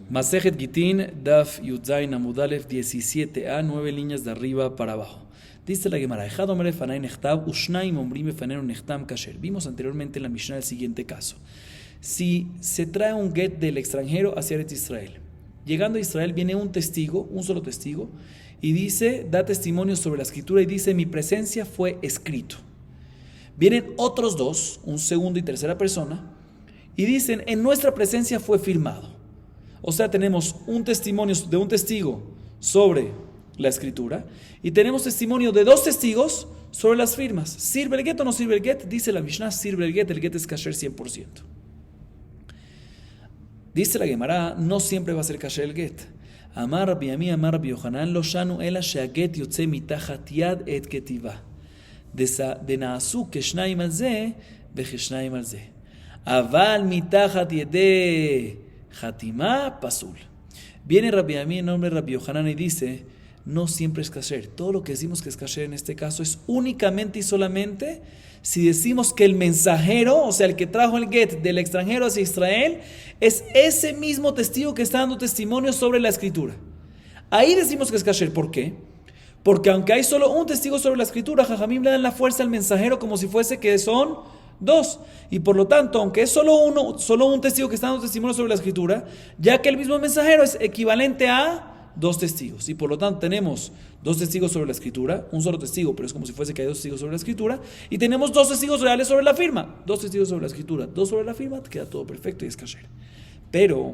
Masejet Gitin, Daf Yudzain Amudalef 17a, 9 líneas de arriba para abajo. Dice la Gemara, vimos anteriormente en la Mishnah el siguiente caso. Si se trae un get del extranjero hacia Eretz Israel, llegando a Israel viene un testigo, un solo testigo, y dice, da testimonio sobre la escritura y dice, mi presencia fue escrito. Vienen otros dos, un segundo y tercera persona, y dicen, en nuestra presencia fue firmado. O sea, tenemos un testimonio de un testigo sobre la escritura y tenemos testimonio de dos testigos sobre las firmas. ¿Sirve el get o no sirve el get? Dice la Mishnah, sirve el get es kasher 100%. Dice la Gemara, no siempre va a ser kasher el get. Amar Rabbi Ami, Amar Rabbi Yohanan, lo shanu ela she'aget yotze mitachat yad et ketiva. Denaasu keshnaim al ze vecheshnaim al ze. Aval mitachat yede Hatimá Pasul. Viene Rabbi Ami en nombre de Rabbi Yohanan y dice, no siempre es kasher. Todo lo que decimos que es kasher en este caso es únicamente y solamente si decimos que el mensajero, o sea, el que trajo el get del extranjero hacia Israel, es ese mismo testigo que está dando testimonio sobre la escritura. Ahí decimos que es kasher. ¿Por qué? Porque aunque hay solo un testigo sobre la escritura, Jajamim le dan la fuerza al mensajero como si fuese que son dos, y por lo tanto, aunque es solo un testigo que está dando testimonio sobre la escritura, ya que el mismo mensajero es equivalente a dos testigos, y por lo tanto tenemos dos testigos sobre la escritura, un solo testigo, pero es como si fuese que hay dos testigos sobre la escritura, y tenemos dos testigos reales sobre la firma, dos testigos sobre la escritura, dos sobre la firma, te queda todo perfecto y es kasher. Pero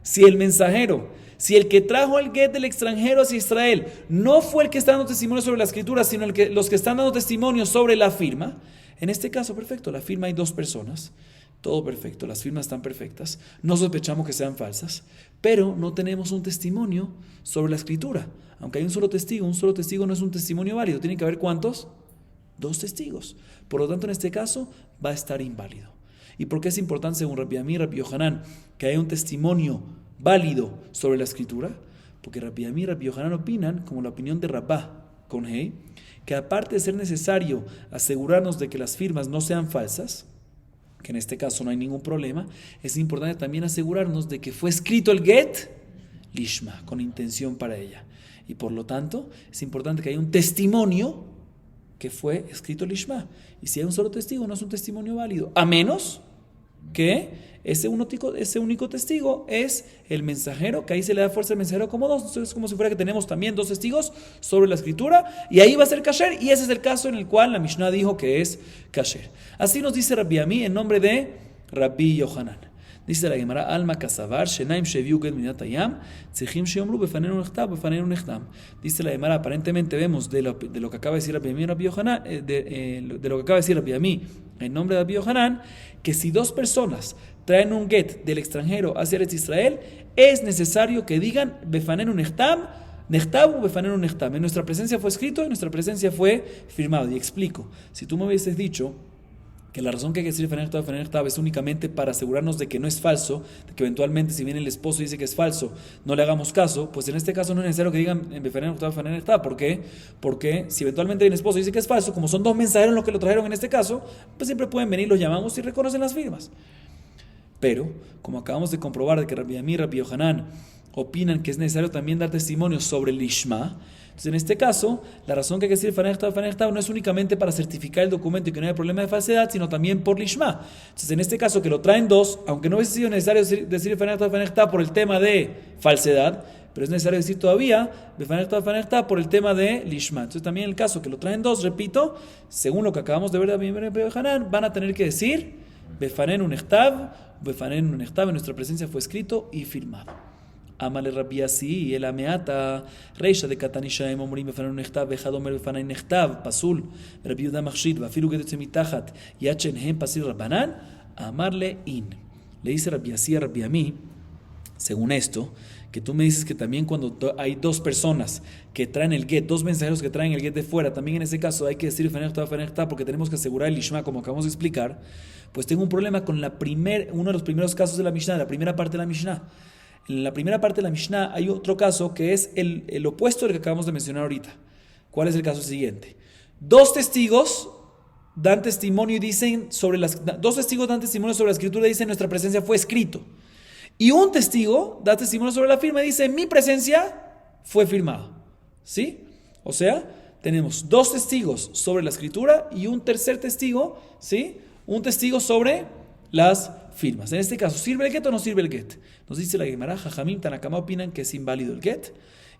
si el mensajero, si el que trajo el get del extranjero hacia Israel no fue el que está dando testimonio sobre la escritura, sino los que están dando testimonio sobre la firma, en este caso, perfecto, la firma hay dos personas, todo perfecto, las firmas están perfectas, no sospechamos que sean falsas, pero no tenemos un testimonio sobre la escritura. Aunque hay un solo testigo no es un testimonio válido, tiene que haber ¿cuántos? Dos testigos. Por lo tanto, en este caso, va a estar inválido. ¿Y por qué es importante, según Rabbi Ami y Rabbi Yohanan, que haya un testimonio válido sobre la escritura? Porque Rabbi Ami y Rabbi Yohanan opinan, como la opinión de Rabá con Hei, que aparte de ser necesario asegurarnos de que las firmas no sean falsas, que en este caso no hay ningún problema, es importante también asegurarnos de que fue escrito el get lishma, con intención para ella. Y por lo tanto, es importante que haya un testimonio que fue escrito lishma. Y si hay un solo testigo, no es un testimonio válido, a menos que ese único testigo es el mensajero, que ahí se le da fuerza al mensajero como dos. Entonces es como si fuera que tenemos también dos testigos sobre la escritura, y ahí va a ser kasher, y ese es el caso en el cual la Mishnah dijo que es kasher. Así nos dice Rabbi Ami en nombre de Rabbi Yohanan. Dice la Gemara, Alma Kasavar, Shenaim Sheviu Get Minat Hayam, Tzrichim Sheomru Befanenu Nechtam, Befanenu Nechtam. Dice la Gemara, aparentemente vemos de lo que acaba de decir Rabbi Ami, Rabbi Yohanan, de lo que acaba de decir Rabbi Ami en nombre de Rabbi Yohanan, que si dos personas traen un get del extranjero hacia Eretz Israel, es necesario que digan Befanenu Nechtam, Nechtam u Befanenu Nechtam. En nuestra presencia fue escrito, en nuestra presencia fue firmado. Y explico, si tú me hubieses dicho que la razón que hay que decir Befanenu Nechtam es únicamente para asegurarnos de que no es falso, de que eventualmente si viene el esposo y dice que es falso, no le hagamos caso, pues en este caso no es necesario que digan Befanenu Nechtam. ¿Por qué? Porque si eventualmente viene el esposo y dice que es falso, como son dos mensajeros los que lo trajeron en este caso, pues siempre pueden venir, los llamamos y reconocen las firmas. Pero, como acabamos de comprobar de que Rabbi Ami y Rabbi Yohanan opinan que es necesario también dar testimonio sobre el lishma, entonces en este caso, la razón que hay que decir Fanechtav no es únicamente para certificar el documento y que no haya problema de falsedad, sino también por lishma. Entonces en este caso que lo traen dos, aunque no hubiese sido necesario decir Fanechtav por el tema de falsedad, pero es necesario decir todavía Fanechtav por el tema de lishma. Entonces también en el caso que lo traen dos, repito, según lo que acabamos de ver de Rabbi Ami y Rabbi Yohanan, van a tener que decir Befanenu Nechtav, en nuestra presencia fue escrito y firmado. Amale Rabbi Asi, el ameata, reisha de Katanisha Emorim Befanenu Nechtav, Bejadomer Befanenu Nechtav, Pasul, Rabbi Yudah Machshid, Vafilu Gedetze Mitachat, Yachen Hem Pasil Rabbanan, amarle in. Le dice Rabbi Asi a Rabbi Ami, según esto, que tú me dices que también cuando hay dos personas que traen el get, dos mensajeros que traen el get de fuera, también en ese caso hay que decir Fanechtav porque tenemos que asegurar el lishma, como acabamos de explicar. Pues tengo un problema con uno de los primeros casos de la Mishnah, la primera parte de la Mishnah. En la primera parte de la Mishnah hay otro caso que es el opuesto del que acabamos de mencionar ahorita. ¿Cuál es el caso siguiente? Dos testigos dan testimonio y dicen dos testigos dan testimonio sobre la escritura y dicen nuestra presencia fue escrito. Y un testigo da testimonio sobre la firma y dice, en mi presencia fue firmado. ¿Sí? O sea, tenemos dos testigos sobre la escritura y un tercer testigo, ¿sí? Un testigo sobre las firmas. En este caso, ¿sirve el get o no sirve el get? Nos dice la Gemara, Jajamim, Tanakama opinan que es inválido el get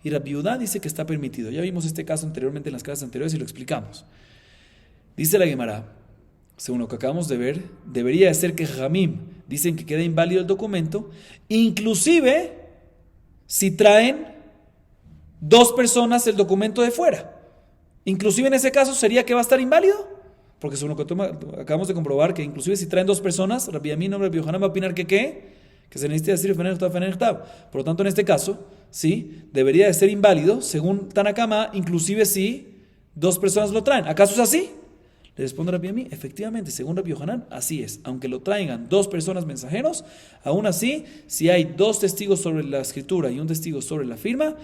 y Rabbi Yudá dice que está permitido. Ya vimos este caso anteriormente en las clases anteriores y lo explicamos. Dice la Gemara, según lo que acabamos de ver, debería de ser que Jajamim dicen que queda inválido el documento, inclusive si traen dos personas el documento de fuera. Inclusive en ese caso sería que va a estar inválido, porque según lo que acabamos de comprobar, que inclusive si traen dos personas, Rabbi Yamín o Rabbi Yohanan va a opinar que ¿qué? Que se necesita decir Por lo tanto, en este caso, sí, debería de ser inválido, según Tanakama, inclusive si dos personas lo traen. ¿Acaso es así? Le responde Rabbi Yamín, efectivamente, según Rabbi Yohanan, así es. Aunque lo traigan dos personas mensajeros, aún así, si hay dos testigos sobre la escritura y un testigo sobre la firma,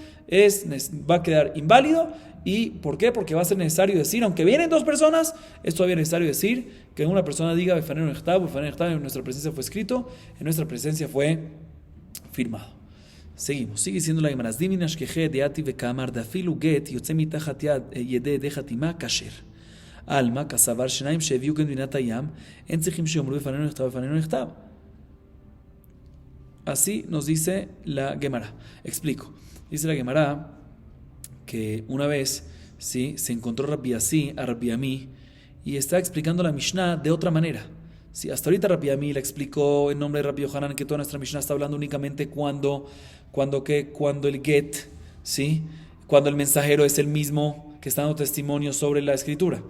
va a quedar inválido. ¿Y por qué? Porque va a ser necesario decir, aunque vienen dos personas, es todavía necesario decir que una persona diga, Befanenu Nechtab, en nuestra presencia fue escrito, en nuestra presencia fue firmado. Seguimos, sigue diciendo la Gemara, Diminash keje deati vekamar dafilu get yotze mitachat yede de hatima kasher. Alma, kasavar shenaim sheviu gen binat hayam, en tzrichim sheomru Befanenu Nechtab. Así nos dice la Gemara. Explico. Dice la Gemara que una vez, ¿sí?, se encontró Rabbi Yassi a Rabbi Yamí y está explicando la Mishnah de otra manera. ¿Sí? Hasta ahorita Rabbi Yamí la explicó en nombre de Rabbi Yohanan que toda nuestra Mishnah está hablando únicamente cuando el get, ¿sí?, cuando el mensajero es el mismo que está dando testimonio sobre la escritura.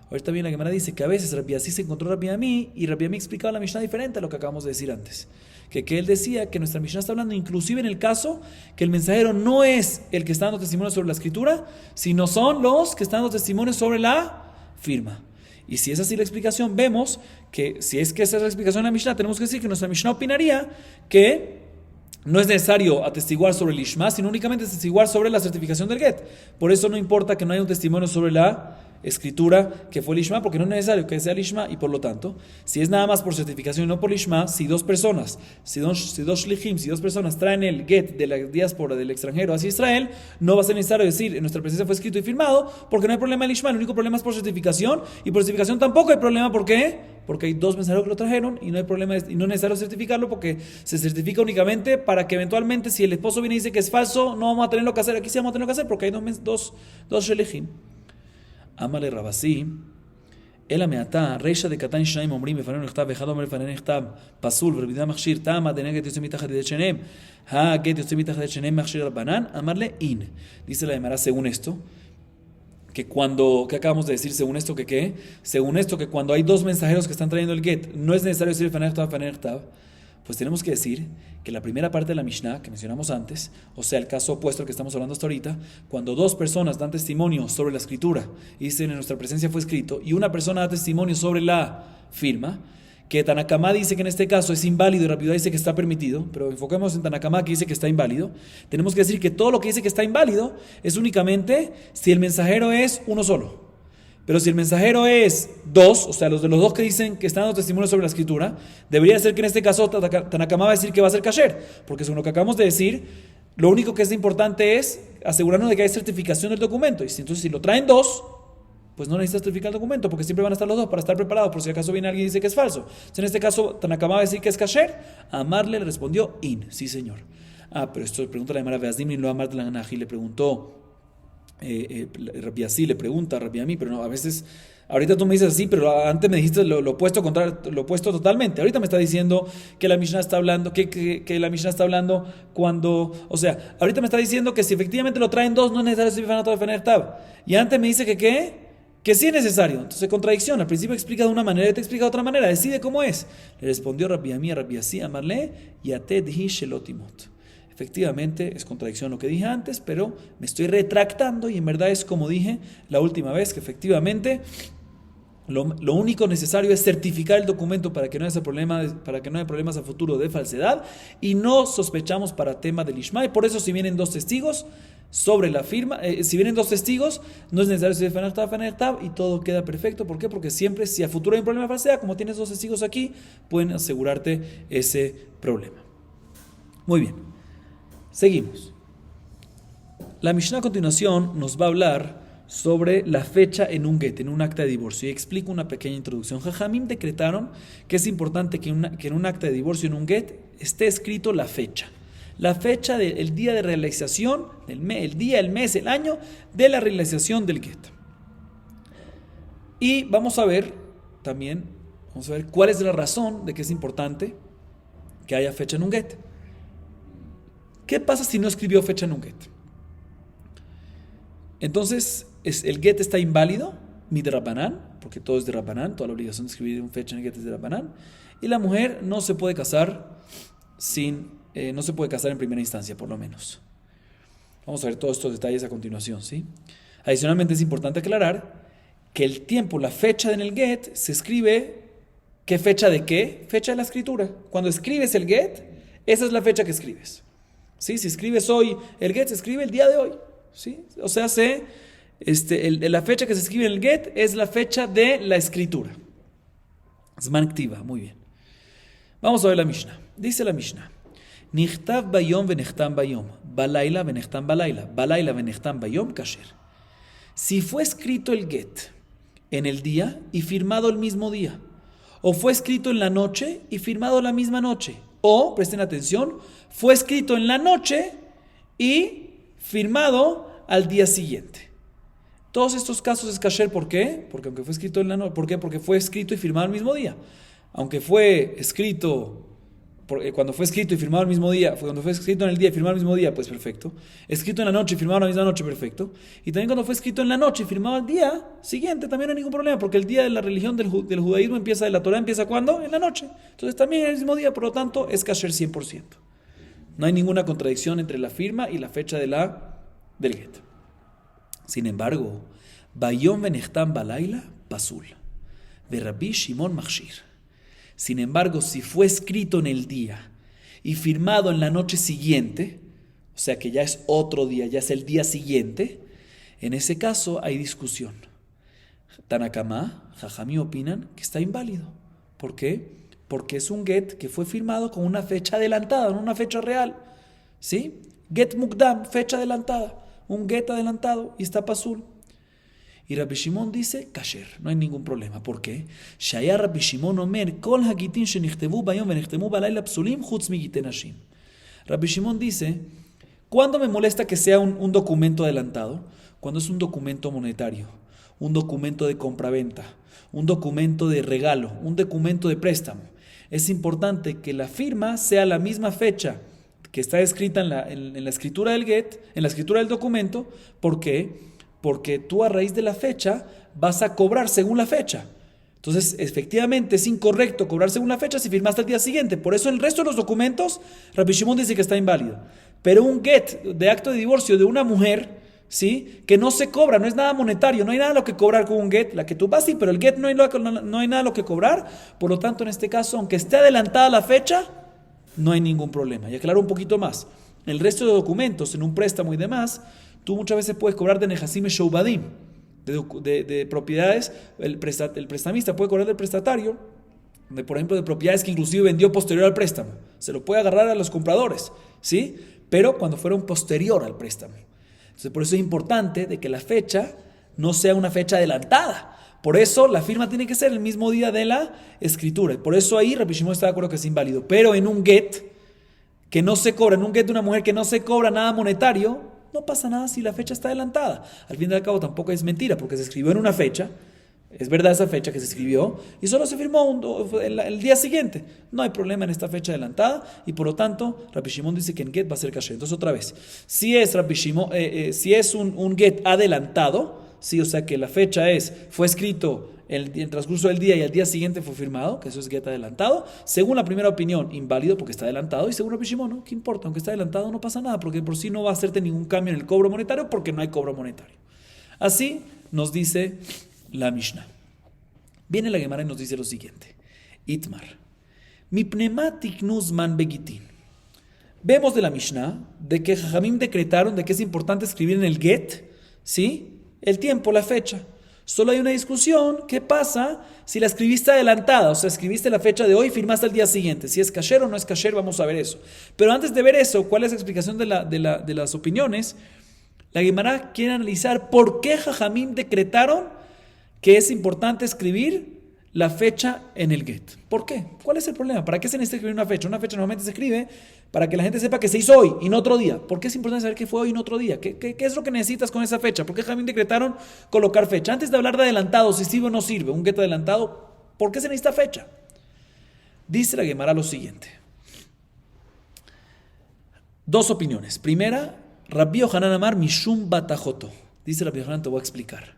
Ahorita bien la Gemara dice que a veces Rabbi Yassi se encontró Rabbi Yamí y Rabbi Yamí explicaba la Mishnah diferente a lo que acabamos de decir antes. Que él decía que nuestra Mishnah está hablando inclusive en el caso que el mensajero no es el que está dando testimonio sobre la escritura, sino son los que están dando testimonio sobre la firma. Y si es así la explicación, vemos que si es que esa es la explicación de la Mishnah, tenemos que decir que nuestra Mishnah opinaría que no es necesario atestiguar sobre el Ishma, sino únicamente atestiguar sobre la certificación del get. Por eso no importa que no haya un testimonio sobre la escritura que fue el Ishma, porque no es necesario que sea el Ishma, y por lo tanto, si es nada más por certificación y no por el Ishma, si dos personas, si dos shlihim, si dos personas traen el get de la diáspora del extranjero hacia Israel, no va a ser necesario decir en nuestra presencia fue escrito y firmado, porque no hay problema en el Ishma. El único problema es por certificación, y por certificación tampoco hay problema. ¿Por qué? Porque hay dos mensajeros que lo trajeron y no hay problema, y no es necesario certificarlo, porque se certifica únicamente para que eventualmente, si el esposo viene y dice que es falso, no vamos a tenerlo que hacer. Aquí sí vamos a tenerlo que hacer porque hay dos shlihim. Amale Rabasi, el ameata, reisha de Katan Shnaim Omrim, Befanenu Nechtab, Echad Omer Befanenu Nechtab, Pasul, Verbida Machshir, Tama, de Neget Yotze Mitachat Yedet Shenem, Ha Get Yotze Mitachat Yedet Shenem, Machshir Rabbanan, amarle in. Dice la Gemara, según esto, que ¿qué acabamos de decir? Según esto, que ¿qué? Según esto, que cuando hay dos mensajeros que están trayendo el get, no es necesario decir Befanenu Nechtab, Befanenu Nechtab. Pues tenemos que decir que la primera parte de la Mishnah que mencionamos antes, o sea, el caso opuesto al que estamos hablando hasta ahorita, cuando dos personas dan testimonio sobre la escritura y dicen en nuestra presencia fue escrito, y una persona da testimonio sobre la firma, que Tanakama dice que en este caso es inválido y Rabbi Yudá dice que está permitido, pero enfoquemos en Tanakama que dice que está inválido. Tenemos que decir que todo lo que dice que está inválido es únicamente si el mensajero es uno solo. Pero si el mensajero es dos, o sea, los de los dos que dicen que están dando testimonio sobre la escritura, debería ser que en este caso Tanakama va a decir que va a ser kasher, porque según lo que acabamos de decir, lo único que es importante es asegurarnos de que hay certificación del documento. Y entonces si lo traen dos, pues no necesitas certificar el documento, porque siempre van a estar los dos para estar preparados, por si acaso viene alguien y dice que es falso. Entonces en este caso Tanakama va a decir que es kasher. Amarle le respondió in, sí señor. Pero esto pregunta la Gemara Veazdim lo Amar de la Naji, le preguntó Rabbi Yassi, le pregunta a Rabbi Yamí, pero no, a veces, ahorita tú me dices así, pero antes me dijiste lo opuesto totalmente. Ahorita me está diciendo que la Mishnah está hablando, que la Mishnah está hablando cuando, o sea, ahorita me está diciendo que si efectivamente lo traen dos, no es necesario decir Befanenu Nechtab. Y antes me dice que sí es necesario. Entonces contradicción, al principio explica de una manera y te explica de otra manera, decide cómo es. Le respondió Rabbi Yamí a Rabbi Yassi, amarle yated hi shelotimot. Efectivamente, es contradicción lo que dije antes, pero me estoy retractando y en verdad es como dije la última vez, que efectivamente lo único necesario es certificar el documento para que no haya problemas a futuro de falsedad, y no sospechamos para tema del Ishma. Y por eso si vienen dos testigos sobre la firma, si vienen dos testigos, no es necesario decir Befanenu Nechtab y todo queda perfecto. ¿Por qué? Porque siempre, si a futuro hay un problema de falsedad, como tienes dos testigos aquí, pueden asegurarte ese problema. Muy bien, seguimos. La Mishnah a continuación nos va a hablar sobre la fecha en un get, en un acta de divorcio. Y explico una pequeña introducción. Jajamim decretaron que es importante que en un acta de divorcio, en un get, esté escrito la fecha. La fecha del día de realización, el día, el mes, el año de la realización del get. Y vamos a ver también, cuál es la razón de que es importante que haya fecha en un get. ¿Qué pasa si no escribió fecha en un get? Entonces, el get está inválido, midrabanan, porque todo es de Rabbanán, toda la obligación de escribir una fecha en el get es de Rabbanán, y la mujer no se puede casar no se puede casar en primera instancia, por lo menos. Vamos a ver todos estos detalles a continuación, ¿sí? Adicionalmente es importante aclarar que el tiempo, la fecha en el get, se escribe, ¿qué fecha de qué? Fecha de la escritura. Cuando escribes el get, esa es la fecha que escribes. ¿Sí? Si escribes hoy el get, se escribe el día de hoy. ¿Sí? O sea, la fecha que se escribe en el get es la fecha de la escritura. Zman Ktiva, muy bien. Vamos a ver la Mishnah. Dice la Mishnah: Nichtav bayom venechtam bayom, balayla venechtam balayla, balayla venechtam bayom kasher. Si fue escrito el get en el día y firmado el mismo día, o fue escrito en la noche y firmado la misma noche, o, presten atención, fue escrito en la noche y firmado al día siguiente. Todos estos casos es kasher, ¿por qué? Porque aunque fue escrito en la noche, ¿por qué? Porque fue escrito y firmado el mismo día. Aunque fue escrito, cuando fue escrito y firmado el mismo día, cuando fue escrito en el día y firmado el mismo día, pues perfecto. Escrito en la noche y firmado la misma noche, perfecto. Y también cuando fue escrito en la noche y firmado el día siguiente, también no hay ningún problema, porque el día de la religión del judaísmo de la Torah empieza ¿cuándo? En la noche. Entonces también en el mismo día, por lo tanto, es kasher 100%. No hay ninguna contradicción entre la firma y la fecha del get. Sin embargo, Bayom venechtam balayla pasul, de Rabbi Shimon Machshir. Sin embargo, si fue escrito en el día y firmado en la noche siguiente, o sea que ya es otro día, ya es el día siguiente, en ese caso hay discusión. Tanakama, Jajamí opinan que está inválido. ¿Por qué? Porque es un get que fue firmado con una fecha adelantada, no una fecha real. ¿Sí? Get mukdam, fecha adelantada. Un get adelantado y está pasul. Y Rabbi Shimon dice, kasher, no hay ningún problema. ¿Por qué? Shaya Rabbi Shimon omer, kol hagitin shenichtavu bayom venechtavu balayla psulim chutz migite nashim. Rabbi Shimon dice, ¿cuándo me molesta que sea un documento adelantado? Cuando es un documento monetario, un documento de compraventa, un documento de regalo, un documento de préstamo. Es importante que la firma sea la misma fecha que está escrita en la escritura del get, en la escritura del documento. ¿Por qué? Porque tú a raíz de la fecha vas a cobrar según la fecha. Entonces, efectivamente, es incorrecto cobrar según la fecha si firmaste el día siguiente. Por eso el resto de los documentos, Rabbi Shimon dice que está inválido. Pero un get de acto de divorcio de una mujer, ¿sí?, que no se cobra, no es nada monetario, no hay nada a lo que cobrar con un get. La que tú vas, sí, pero el get no hay nada a lo que cobrar. Por lo tanto, en este caso, aunque esté adelantada la fecha, no hay ningún problema. Y aclaro un poquito más. El resto de documentos, en un préstamo y demás, tú muchas veces puedes cobrar de Nehasim Shoubadim, de propiedades. El prestamista puede cobrar del prestatario, por ejemplo, de propiedades que inclusive vendió posterior al préstamo. Se lo puede agarrar a los compradores, ¿sí? Pero cuando fueron posterior al préstamo. Entonces, por eso es importante de que la fecha no sea una fecha adelantada. Por eso la firma tiene que ser el mismo día de la escritura. Y por eso ahí Rabbi Shimon está de acuerdo que es inválido. Pero en un get que no se cobra, en un get de una mujer que no se cobra nada monetario, no pasa nada si la fecha está adelantada. Al fin y al cabo tampoco es mentira, porque se escribió en una fecha, es verdad esa fecha que se escribió, y solo se firmó el día siguiente. No hay problema en esta fecha adelantada, y por lo tanto, Rabbi Shimon dice que en get va a ser kasher. Entonces otra vez, si es si es un get adelantado, sí, o sea que la fecha fue escrito en el transcurso del día y al día siguiente fue firmado, que eso es get adelantado. Según la primera opinión, inválido porque está adelantado, y según Rabbi Shimon, ¿no? ¿Qué importa? Aunque está adelantado no pasa nada, porque por sí no va a hacerte ningún cambio en el cobro monetario, porque no hay cobro monetario. Así nos dice la Mishnah. Viene la Gemara y nos dice lo siguiente: Itmar, mi pneumatic nuzman begitin. Vemos de la Mishnah de que Jajamim decretaron de que es importante escribir en el get, ¿sí?, el tiempo, la fecha. Solo hay una discusión, ¿qué pasa si la escribiste adelantada? O sea, escribiste la fecha de hoy y firmaste al día siguiente. Si es kasher o no es kasher, vamos a ver eso. Pero antes de ver eso, ¿cuál es la explicación de las opiniones? La Guemará quiere analizar por qué Jajamim decretaron que es importante escribir la fecha en el get. ¿Por qué? ¿Cuál es el problema? ¿Para qué se necesita escribir una fecha? Una fecha normalmente se escribe para que la gente sepa que se hizo hoy y no otro día. ¿Por qué es importante saber que fue hoy y no otro día? ¿Qué es lo que necesitas con esa fecha? ¿Por qué Jajamim decretaron colocar fecha? Antes de hablar de adelantado, si sirve o no sirve, un get adelantado, ¿por qué se necesita fecha? Dice la Guemará lo siguiente. Dos opiniones. Primera, Rabbi Yohanan Amar Mishum Batajoto. Dice Rabbi Yohanan, te voy a explicar.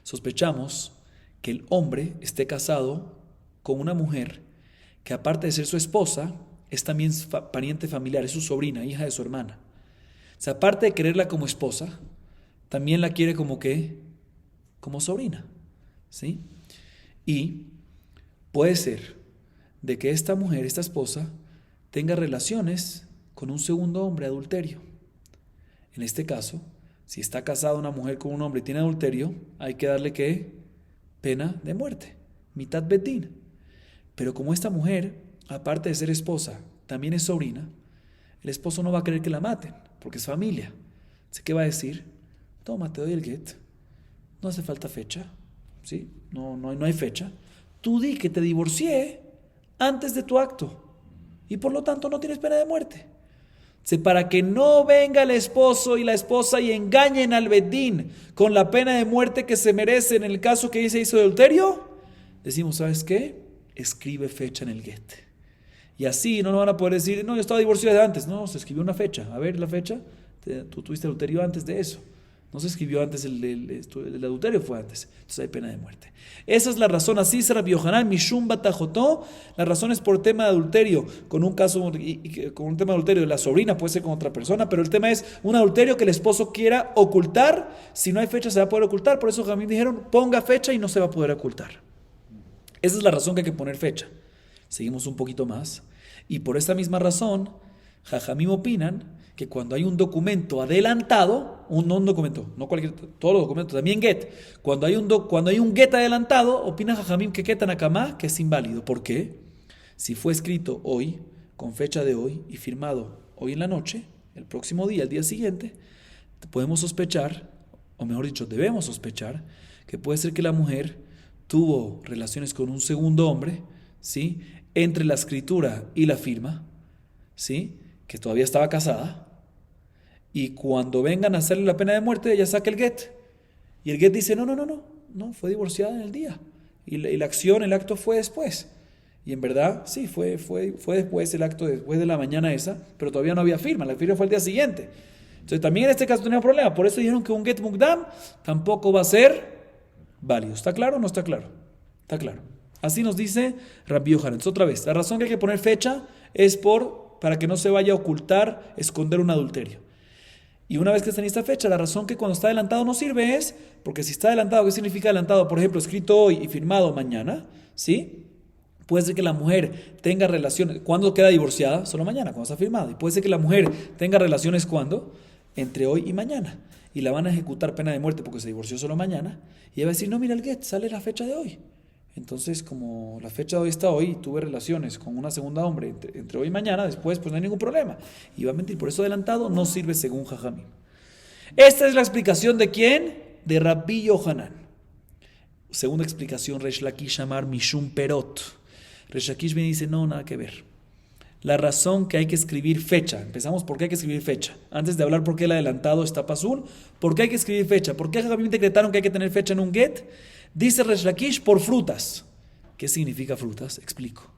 Sospechamos que el hombre esté casado con una mujer que, aparte de ser su esposa, es también pariente familiar, es su sobrina, hija de su hermana. O sea, aparte de quererla como esposa, también la quiere como ¿qué? Como sobrina, ¿sí? Y puede ser de que esta mujer, esta esposa, tenga relaciones con un segundo hombre, adulterio. En este caso, si está casada una mujer con un hombre y tiene adulterio, hay que darle ¿qué? Pena de muerte, mitad betín. Pero como esta mujer, aparte de ser esposa, también es sobrina, el esposo no va a querer que la maten, porque es familia. Así que va a decir, toma, te doy el get, no hace falta fecha, ¿sí? No hay fecha. Tú di que te divorcié antes de tu acto y por lo tanto no tienes pena de muerte. Para que no venga el esposo y la esposa y engañen al bedín con la pena de muerte que se merece en el caso que se hizo de adulterio, decimos, ¿sabes qué? Escribe fecha en el get. Y así no van a poder decir, no, yo estaba divorciado de antes. No, se escribió una fecha. A ver la fecha, tú tuviste adulterio antes de eso. No se escribió antes, el adulterio fue antes. Entonces hay pena de muerte. Esa es la razón. Así se Rabbi Yohanan, Mishum Batajotó. La razón es por tema de adulterio. Con un caso, con un tema de adulterio de la sobrina, puede ser con otra persona, pero el tema es un adulterio que el esposo quiera ocultar. Si no hay fecha, se va a poder ocultar. Por eso Jamín dijeron, ponga fecha y no se va a poder ocultar. Esa es la razón que hay que poner fecha. Seguimos un poquito más. Y por esta misma razón, Jajamim opinan que cuando hay un documento adelantado, no un documento, no cualquier, todos los documentos, también get, cuando hay un get adelantado, opina Jajamim que Tanakama que es inválido. ¿Por qué? Si fue escrito hoy, con fecha de hoy y firmado hoy en la noche, el próximo día, el día siguiente, podemos sospechar, o mejor dicho, debemos sospechar, que puede ser que la mujer tuvo relaciones con un segundo hombre, ¿sí? Entre la escritura y la firma, ¿sí? Que todavía estaba casada, y cuando vengan a hacerle la pena de muerte, ella saca el get, y el get dice, no, fue divorciada en el día, y la acción, el acto fue después, y en verdad, sí, fue después el acto, después de la mañana esa, pero todavía no había firma, la firma fue el día siguiente. Entonces también en este caso tenía un problema, por eso dijeron que un get mukdam tampoco va a ser válido. ¿Está claro o no está claro? Está claro. Así nos dice Rabbi Yohanan. Entonces, otra vez, la razón que hay que poner fecha es para que no se vaya a ocultar, esconder un adulterio. Y una vez que está en esta fecha, la razón que cuando está adelantado no sirve es, porque si está adelantado, ¿qué significa adelantado? Por ejemplo, escrito hoy y firmado mañana, ¿sí? Puede ser que la mujer tenga relaciones, ¿cuándo queda divorciada? Solo mañana, cuando está firmado. Y puede ser que la mujer tenga relaciones, ¿cuándo? Entre hoy y mañana. Y la van a ejecutar pena de muerte porque se divorció solo mañana. Y ella va a decir, no, mira el get, sale la fecha de hoy. Entonces, como la fecha de hoy está hoy, tuve relaciones con una segunda hombre entre hoy y mañana, después pues no hay ningún problema. Y va a mentir, por eso adelantado no sirve según Jajamim. Esta es la explicación de ¿quién? De Rabbi Yohanan. Segunda explicación, Reish Lakish Amar Mishum Perot. Reish Lakish viene y dice, no, nada que ver. La razón que hay que escribir fecha. Empezamos por qué hay que escribir fecha. Antes de hablar por qué el adelantado está pasul, ¿por qué hay que escribir fecha? ¿Por qué Jajamim decretaron que hay que tener fecha en un get? Dice Reish Lakish, por frutas. ¿Qué significa frutas? Explico.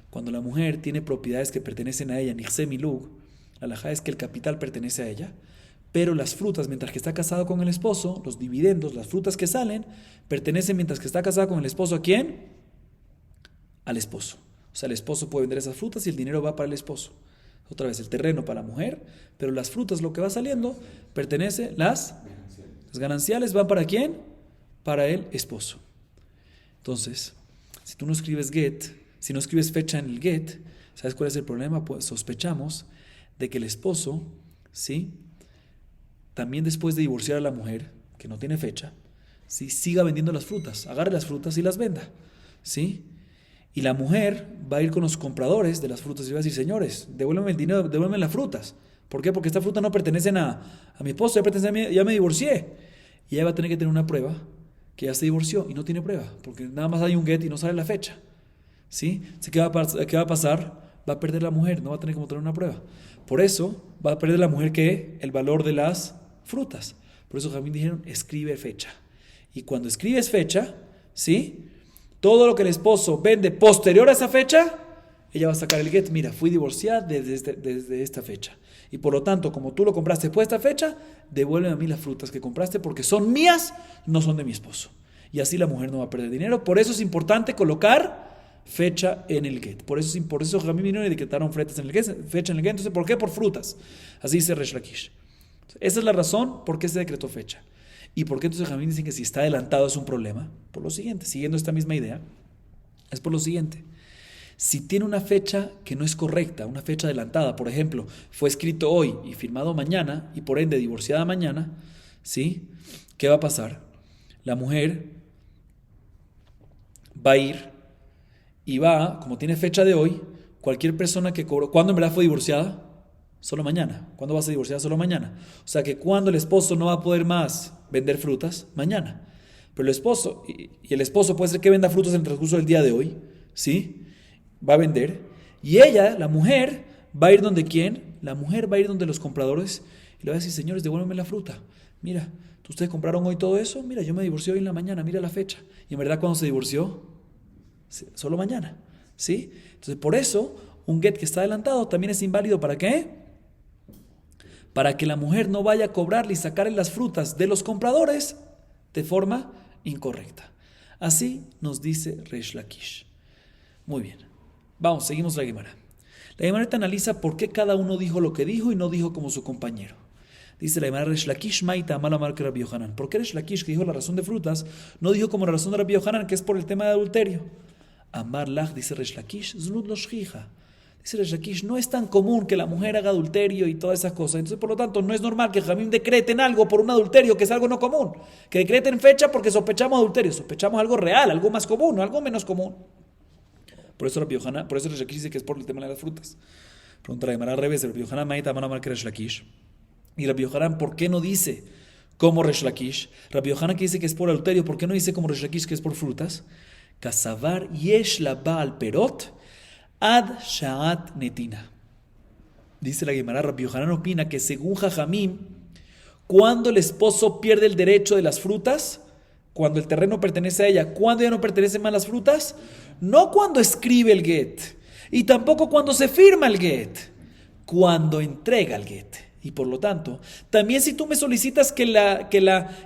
Cuando la mujer tiene propiedades que pertenecen a ella, Nichse Milug, la halajá es que el capital pertenece a ella, pero las frutas, mientras que está casado con el esposo, los dividendos, las frutas que salen, pertenecen mientras que está casado con el esposo, ¿a quién? Al esposo. O sea, el esposo puede vender esas frutas y el dinero va para el esposo. Otra vez, el terreno para la mujer, pero las frutas, lo que va saliendo, pertenece, las gananciales van ¿para quién? Para el esposo. Entonces, si tú no escribes get, si no escribes fecha en el get, ¿sabes cuál es el problema? Pues sospechamos de que el esposo, ¿sí? También después de divorciar a la mujer, que no tiene fecha, ¿sí? Siga vendiendo las frutas, agarre las frutas y las venda, ¿sí? Y la mujer va a ir con los compradores de las frutas y va a decir, señores, devuélveme el dinero, devuélveme las frutas. ¿Por qué? Porque estas frutas no pertenecen a mi esposo, ya me divorcié. Y ella va a tener que tener una prueba que ya se divorció y no tiene prueba, porque nada más hay un get y no sale la fecha, ¿sí? Entonces, ¿qué va a pasar? Va a perder la mujer, no va a tener que mostrar una prueba. Por eso va a perder la mujer ¿qué? El valor de las frutas. Por eso Jamín dijeron, escribe fecha. Y cuando escribes fecha, ¿sí? Todo lo que el esposo vende posterior a esa fecha, ella va a sacar el get. Mira, fui divorciada desde esta fecha. Y por lo tanto, como tú lo compraste después de esta fecha, devuélveme a mí las frutas que compraste porque son mías, no son de mi esposo. Y así la mujer no va a perder dinero. Por eso es importante colocar fecha en el get. Por eso Jamín vinieron y decretaron fecha en el get. Entonces, ¿por qué? Por frutas. Así dice Resh Lakish. Esa es la razón por qué se decretó fecha. ¿Y por qué entonces Jamín dicen que si está adelantado es un problema? Por lo siguiente, siguiendo esta misma idea, es por lo siguiente. Si tiene una fecha que no es correcta, una fecha adelantada, por ejemplo, fue escrito hoy y firmado mañana, y por ende divorciada mañana, ¿sí? ¿Qué va a pasar? La mujer va a ir y va, como tiene fecha de hoy, cualquier persona que cobró, ¿cuándo en verdad fue divorciada? Solo mañana. ¿Cuándo va a ser divorciada? Solo mañana. O sea que cuando el esposo no va a poder más vender frutas, mañana. Pero el esposo, y el esposo puede ser que venda frutas en el transcurso del día de hoy, ¿sí? Va a vender. Y ella, la mujer, va a ir donde ¿quién? La mujer va a ir donde los compradores y le va a decir, señores, devuélveme la fruta. Mira, ¿ustedes compraron hoy todo eso? Mira, yo me divorcié hoy en la mañana, mira la fecha. Y en verdad, ¿cuándo se divorció? Solo mañana, ¿sí? Entonces, por eso, un get que está adelantado también es inválido. ¿Para qué? Para que la mujer no vaya a cobrarle y sacarle las frutas de los compradores de forma incorrecta. Así nos dice Resh Lakish. Muy bien. Vamos, seguimos la Gemara. La Gemara te analiza por qué cada uno dijo lo que dijo y no dijo como su compañero. Dice la Gemara, Resh Lakish maita mala marca Rabbi Yohanan. ¿Por qué Resh Lakish, que dijo la razón de frutas, no dijo como la razón de Rabbi Yohanan, que es por el tema de adulterio? Amar lach, dice Resh Lakish, znut lo shchija. Dice Resh Lakish, no es tan común que la mujer haga adulterio y todas esas cosas. Entonces, por lo tanto, no es normal que Jamín decreten algo por un adulterio que es algo no común. Que decreten fecha porque sospechamos adulterio. Sospechamos algo real, algo más común, no algo menos común. Por eso Resh Lakish dice que es por el tema de las frutas. Pregunta la Gemara al revés. Rabbi Yohanan maita mala marca Resh Lakish. Y Rabbi Yohanan, ¿por qué no dice como Resh Lakish? Rabbi Yohanan que dice que es por adulterio, ¿por qué no dice como Resh Lakish que es por frutas? Kasavar yesh la baal perot ad sha'at netina. Dice la Gemara, Rabbi Yohanan opina que según Jajamim, cuando el esposo pierde el derecho de las frutas, cuando el terreno pertenece a ella, cuando ya no pertenecen más las frutas, no cuando escribe el get, y tampoco cuando se firma el get, cuando entrega el get. Y por lo tanto, también si tú me solicitas que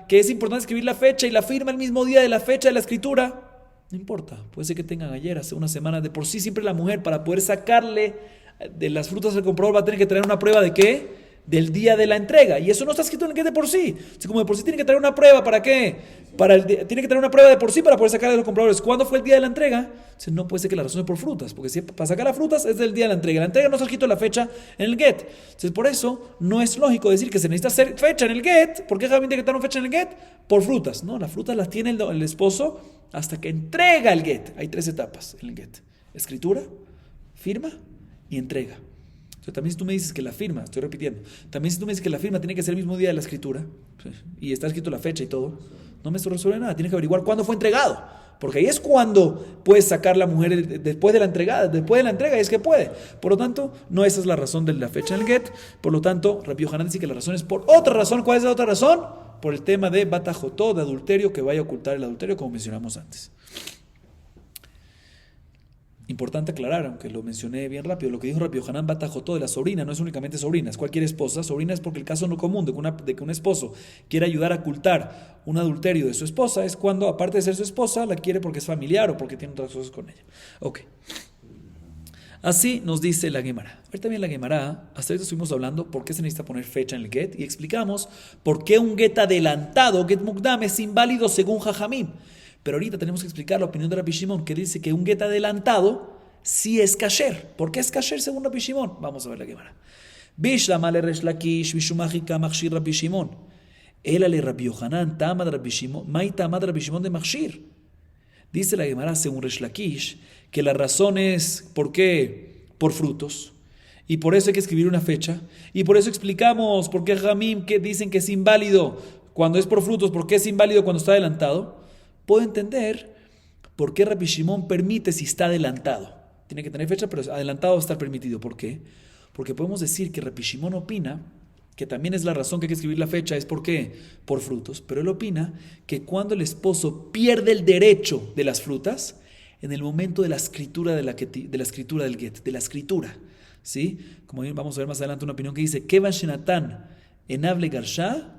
es importante escribir la fecha y la firma el mismo día de la fecha de la escritura, no importa, puede ser que tengan ayer, hace una semana, de por sí siempre la mujer para poder sacarle de las frutas al comprador va a tener que traer una prueba de ¿qué? Del día de la entrega. Y eso no está escrito en el get de por sí. O como de por sí tiene que traer una prueba, ¿para qué? Tiene que traer una prueba de por sí para poder sacar de los compradores. ¿Cuándo fue el día de la entrega? Entonces, no puede ser que la razón es por frutas, porque si para sacar las frutas es del día de la entrega. La entrega no está escrito la fecha en el get. Entonces, por eso no es lógico decir que se necesita hacer fecha en el get. ¿Por qué Javier decretaron fecha en el get? Por frutas. No, las frutas las tiene el esposo hasta que entrega el get. Hay 3 etapas en el get: escritura, firma y entrega. Entonces, también si tú me dices que la firma, estoy repitiendo, también si tú me dices que la firma tiene que ser el mismo día de la escritura, y está escrito la fecha y todo, no me resuelve nada. Tienes que averiguar cuándo fue entregado, porque ahí es cuando puedes sacar la mujer después de la entrega es que puede. Por lo tanto, no esa es la razón de la fecha en el get. Por lo tanto, Rabbi Yohanan dice que la razón es por otra razón. ¿Cuál es la otra razón? Por el tema de batajotó, de adulterio, que vaya a ocultar el adulterio, como mencionamos antes. Importante aclarar, aunque lo mencioné bien rápido, lo que dijo Rabbi Yohanan batajotó de la sobrina no es únicamente sobrina, es cualquier esposa. Sobrina es porque el caso no común de que un esposo quiere ayudar a ocultar un adulterio de su esposa es cuando, aparte de ser su esposa, la quiere porque es familiar o porque tiene otras cosas con ella. Ok. Así nos dice la Gemara. Ahorita bien la Gemara, hasta ahorita estuvimos hablando por qué se necesita poner fecha en el get y explicamos por qué un get adelantado, get mukdam, es inválido según Jajamim. Pero ahorita tenemos que explicar la opinión de Rabbi Shimon, que dice que un get adelantado sí es kasher. ¿Por qué es kasher según Rabbi Shimon? Vamos a ver la Gemara. Bishlamale Resh Lakish, Bishumachika Machshir Rabbi Shimon. Élale Rabbi Yohanan, Tamad Rabbi Shimon, Mai Tamad Rabbi Shimon de Machshir. Dice la Gemara según Resh Lakish que la razón es, ¿por qué? Por frutos. Y por eso hay que escribir una fecha. Y por eso explicamos por qué Jamim que dicen que es inválido cuando es por frutos, por qué es inválido cuando está adelantado. Puedo entender por qué Rabbi Shimon permite si está adelantado. Tiene que tener fecha, pero adelantado va a estar permitido. ¿Por qué? Porque podemos decir que Rabbi Shimon opina, que también es la razón que hay que escribir la fecha, es ¿por qué? Por frutos. Pero él opina que cuando el esposo pierde el derecho de las frutas, en el momento de la escritura de la escritura del get, de la escritura, ¿sí? Como vamos a ver más adelante una opinión que dice, Kevan Shenatan enable garsha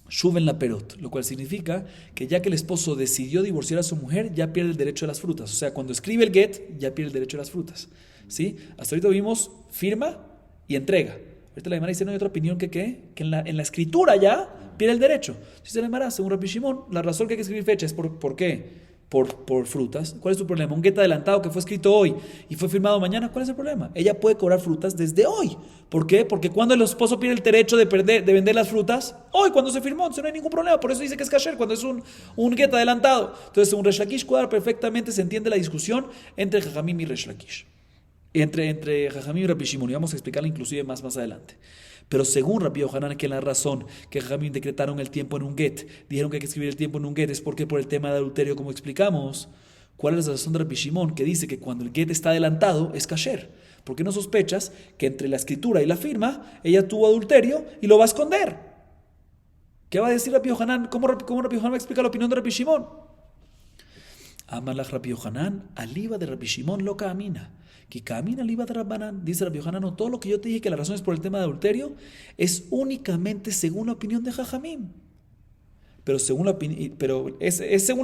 shuven la perot, lo cual significa que ya que el esposo decidió divorciar a su mujer, ya pierde el derecho de las frutas. O sea, cuando escribe el get, ya pierde el derecho de las frutas, ¿sí? Hasta ahorita vimos firma y entrega. Ahorita la Gemara dice, no hay otra opinión que en la escritura ya pierde el derecho. Dice la Gemara, según Rabbi Shimon, la razón que hay que escribir fecha es ¿por qué? Por frutas. ¿Cuál es tu problema? Un get adelantado que fue escrito hoy y fue firmado mañana, ¿cuál es el problema? Ella puede cobrar frutas desde hoy. ¿Por qué? Porque cuando el esposo pierde el derecho de vender las frutas, hoy cuando se firmó, entonces no hay ningún problema. Por eso dice que es kasher cuando es un get adelantado. Entonces, según Resh Lakish, perfectamente se entiende la discusión entre Jajamim y Resh Lakish. Entre Jajamim y Rabbi Shimon, y vamos a explicarla inclusive más adelante. Pero según Rabbi Yohanan, que la razón que Jajamim decretaron el tiempo en un get, dijeron que hay que escribir el tiempo en un get, es porque por el tema de adulterio, como explicamos. ¿Cuál es la razón de Rabbi Shimon? Que dice que cuando el get está adelantado es kasher. ¿Por qué no sospechas que entre la escritura y la firma ella tuvo adulterio y lo va a esconder? ¿Qué va a decir Rabbi Yohanan? ¿Cómo Rabbi Yohanan va a explicar la opinión de Rabbi Shimon? Amalach Rabbi Yohanan, aliva de Rabbi Shimon lo camina. Que camina aliva de Rabbanan. Dice Rabbi Yohanan, no, todo lo que yo te dije que la razón es por el tema de adulterio es únicamente según la opinión de Jajamim. Pero es según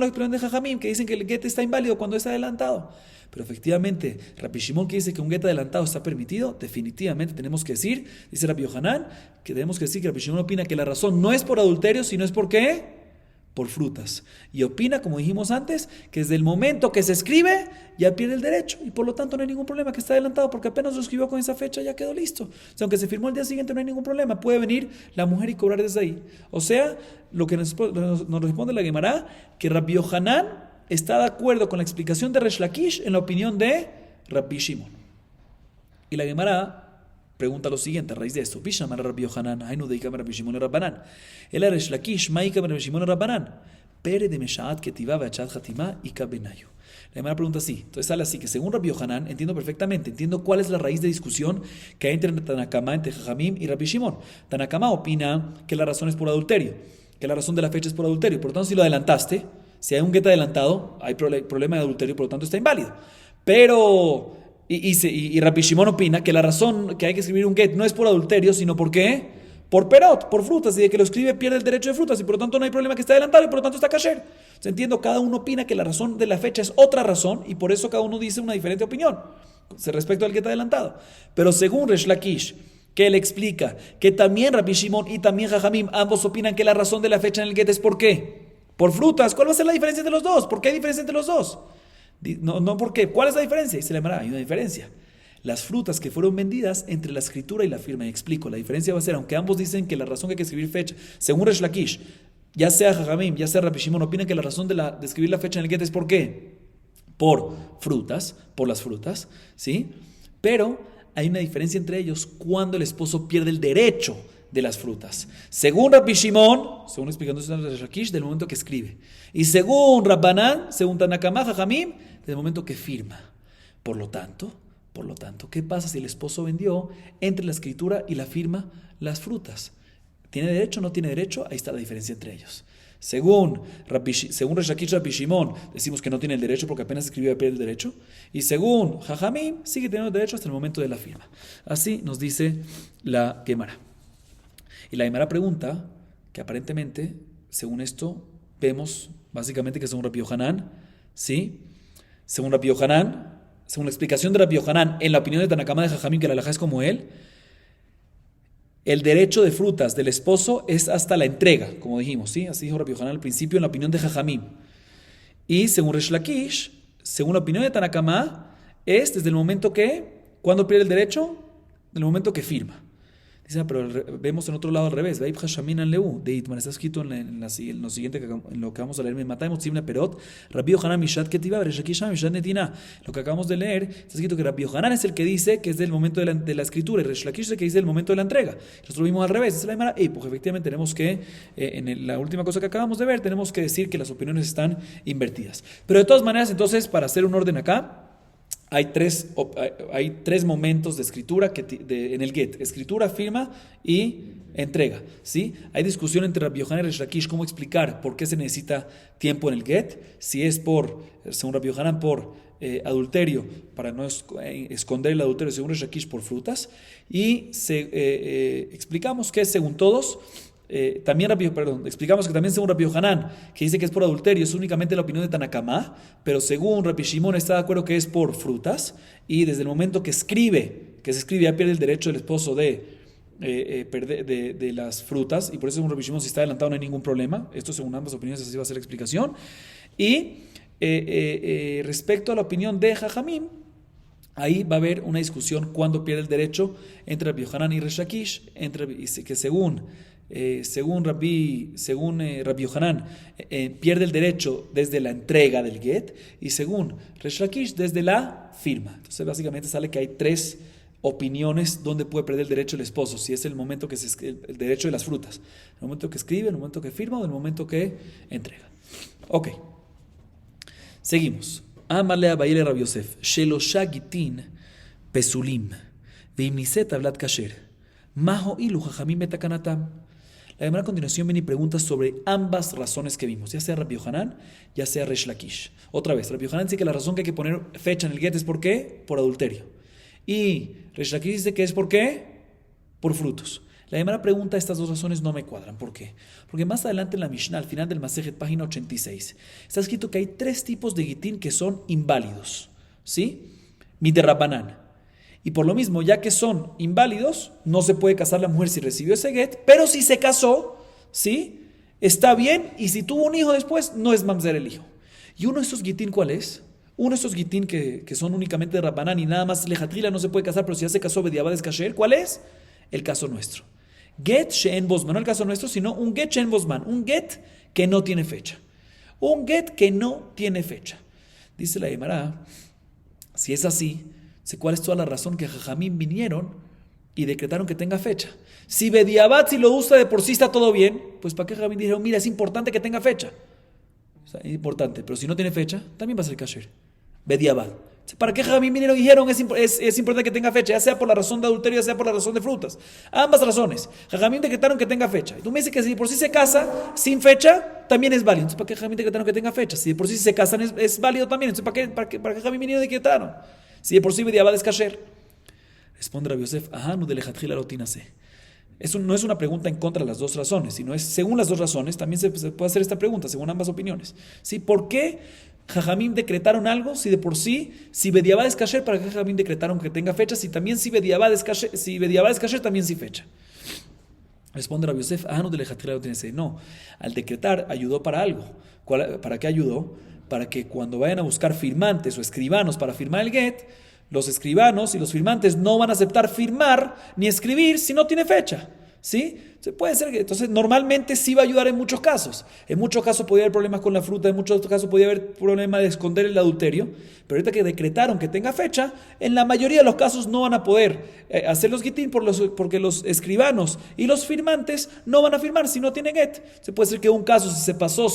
la opinión de Jajamim, que dicen que el get está inválido cuando está adelantado. Pero efectivamente, Rabbi Shimon, que dice que un get adelantado está permitido, definitivamente tenemos que decir, dice Rabbi Yohanan, que tenemos que decir que Rabbi Shimon opina que la razón no es por adulterio, sino es por ¿qué? Por frutas. Y opina, como dijimos antes, que desde el momento que se escribe, ya pierde el derecho. Y por lo tanto no hay ningún problema que está adelantado, porque apenas lo escribió con esa fecha, ya quedó listo. O sea, aunque se firmó el día siguiente, no hay ningún problema. Puede venir la mujer y cobrar desde ahí. O sea, lo que nos responde la Gemara, que Rabbi Yohanan está de acuerdo con la explicación de Resh Lakish en la opinión de Rabbi Shimon. Y la Gemara pregunta lo siguiente a raíz de esto. Bishamar Rabbi Yohanan, Hainu deikam Rabbi Shimon Rabbanan. El Resh Lakish, Maikam Rabbi Shimon Rabbanan. Pere de Meshaat Ketiva Beachat Hatima y Kabenayu. La Gemara pregunta así. Entonces sale así, que según Rabbi Yohanan, entiendo perfectamente, entiendo cuál es la raíz de discusión que hay entre Tanakama, entre Jajamim y Rabbi Shimon. Tanakama opina que la razón es por adulterio, que la razón de la fecha es por adulterio. Por lo tanto, si lo adelantaste, si hay un get adelantado, hay problema de adulterio, por lo tanto está inválido. Pero Y Rabbi Shimon opina que la razón que hay que escribir un get no es por adulterio, sino por ¿qué? Por perot, por frutas, y de que lo escribe pierde el derecho de frutas, y por lo tanto no hay problema que esté adelantado, y por lo tanto está kasher. Entiendo, cada uno opina que la razón de la fecha es otra razón, y por eso cada uno dice una diferente opinión respecto al get adelantado. Pero según Resh Lakish, que él explica que también Rabbi Shimon y también Jajamim, ambos opinan que la razón de la fecha en el get es ¿por qué? Por frutas. ¿Cuál va a ser la diferencia entre los dos? ¿Por qué hay diferencia entre los dos? No, ¿por qué? ¿Cuál es la diferencia? Y se le llamará, hay una diferencia. Las frutas que fueron vendidas entre la escritura y la firma. Y explico, la diferencia va a ser, aunque ambos dicen que la razón que hay que escribir fecha, según Resh Lakish, ya sea Jajamim, ya sea Rabbi Shimon, opinan que la razón de escribir la fecha en el get es ¿por qué? Por frutas, por las frutas, ¿sí? Pero hay una diferencia entre ellos cuando el esposo pierde el derecho de las frutas. Según Rabbi Shimon, según explicando Resh Lakish, del momento que escribe. Y según Rabbanan, según Tanakama, Jajamim, del momento que firma. Por lo tanto, ¿qué pasa si el esposo vendió entre la escritura y la firma las frutas? ¿Tiene derecho o no tiene derecho? Ahí está la diferencia entre ellos. Según Resh Lakish, Rabbi Shimon, decimos que no tiene el derecho porque apenas escribió y pierde el derecho. Y según Jajamim, sigue teniendo el derecho hasta el momento de la firma. Así nos dice la Gemara. Y la Gemara pregunta que aparentemente, según esto, vemos básicamente que según Rabbi Yohanan, ¿sí? Según Rabbi Yohanan, según la explicación de Rabbi Yohanan, en la opinión de Tanakama de Jajamim, que la halajá es como él, el derecho de frutas del esposo es hasta la entrega, como dijimos, ¿sí? Así dijo Rabbi Yohanan al principio en la opinión de Jajamim. Y según Resh Lakish, según la opinión de Tanakama, es desde el momento que, ¿cuándo pierde el derecho? Del momento que firma. Dice, pero vemos en otro lado al revés. Veib Hashaminan Leu, de Itman, está escrito en lo siguiente, en lo que vamos a leer. Me matai motzimna perot, Rabbi Yohanan Mishat Ketiva, Resh Lakish Mishat Netina. Lo que acabamos de leer, está escrito que Rabbi Yohanan es el que dice que es del momento de la escritura, y Resh Lakish es el que dice del momento de la entrega. Nosotros vimos al revés. Es la Gemara, pues efectivamente tenemos que, la última cosa que acabamos de ver, tenemos que decir que las opiniones están invertidas. Pero de todas maneras, entonces, para hacer un orden acá, hay tres momentos de escritura en el get: escritura, firma y entrega. ¿Sí? Hay discusión entre Rabbi Yohanan y Resh Lakish cómo explicar por qué se necesita tiempo en el get. Si es según Rabbi Yohanan, por adulterio, para no esconder el adulterio, según Resh Lakish, por frutas. Y explicamos que según todos, explicamos que también según Rabbi Yohanan, que dice que es por adulterio, es únicamente la opinión de Tanakama, pero según Rabbi Shimon está de acuerdo que es por frutas, y desde el momento que se escribe, ya pierde el derecho del esposo de las frutas, y por eso según Rabbi Shimon, si está adelantado no hay ningún problema. Esto según ambas opiniones, así va a ser la explicación. Y respecto a la opinión de Jajamim, ahí va a haber una discusión cuando pierde el derecho entre Rabbi Yohanan y Resh Lakish, que según Rabbi Yohanan pierde el derecho desde la entrega del get, y según Resh Lakish desde la firma. Entonces básicamente sale que hay tres opiniones donde puede perder el derecho el esposo: si es el momento que el derecho de las frutas, el momento que escribe, el momento que firma o el momento que entrega. Ok, seguimos. Amarle a Baile Rabbi Yosef Shelosha Gitin Pesulim Veimniset Tablat Kasher Maho Ilu Jajamim Betakanatam. La Gemara a continuación viene y pregunta sobre ambas razones que vimos, ya sea Rabbi Yohanan, ya sea Resh Lakish. Otra vez, Rabbi Yohanan dice que la razón que hay que poner fecha en el get es ¿por qué? Por adulterio. Y Resh Lakish dice que es ¿por qué? Por frutos. La Gemara pregunta, estas dos razones no me cuadran. ¿Por qué? Porque más adelante en la Mishnah, al final del Masejet, página 86, está escrito que hay tres tipos de gitín que son inválidos. ¿Sí? Miderrabanan. Y por lo mismo, ya que son inválidos, no se puede casar la mujer si recibió ese get, pero si se casó, ¿sí? Está bien, y si tuvo un hijo después, no es mamzer el hijo. Y uno de esos gitín, ¿cuál es? Uno de esos gitín que son únicamente de Rabbanán y nada más lejatrila no se puede casar, pero si ya se casó, bediabad es kasher. ¿Cuál es? El caso nuestro. Get she'en bosman, no el caso nuestro, sino un get she'en bosman, un get que no tiene fecha. Un get que no tiene fecha. Dice la Gemara, si es así, ¿cuál es toda la razón que Jajamín vinieron y decretaron que tenga fecha? Si bediabad, si lo usa de por sí está todo bien, pues ¿para qué Jajamín dijeron, mira, es importante que tenga fecha? O sea, es importante, pero si no tiene fecha, también va a ser kasher. Bediabad. ¿Para qué Jajamín vinieron y dijeron es importante que tenga fecha? Ya sea por la razón de adulterio, ya sea por la razón de frutas. Ambas razones. Jajamín decretaron que tenga fecha. Y tú me dices que si de por sí se casa sin fecha, también es válido. Entonces, ¿para qué Jajamín decretaron que tenga fecha? Si de por sí se casan es válido también. Entonces, ¿para qué Jajamín vinieron y decretaron? Si de por sí bediabad es kasher. Responde Rabbi Yosef, no de lejatjila lo tinase. Eso no es una pregunta en contra de las dos razones, sino es según las dos razones. También se puede hacer esta pregunta, según ambas opiniones. ¿Sí? ¿Por qué Jajamín decretaron algo si de por sí, si bediabad es kasher, para qué Jajamín decretaron que tenga fecha? Si también si bediabad es kasher, también si fecha. Responde Rabbi Yosef, no de lejatjila lo tinase. No, al decretar ayudó para algo. ¿Para qué ayudó? Para que cuando vayan a buscar firmantes o escribanos para firmar el get, los escribanos y los firmantes no van a aceptar firmar ni escribir si no tiene fecha. ¿Sí? Puede ser que, entonces, normalmente sí va a ayudar en muchos casos. En muchos casos podía haber problemas con la fruta, en muchos casos podía haber problema de esconder el adulterio. Pero ahorita que decretaron que tenga fecha, en la mayoría de los casos no van a poder hacer los gitín porque los escribanos y los firmantes no van a firmar si no tienen get. Se puede ser que un caso, si se pasó,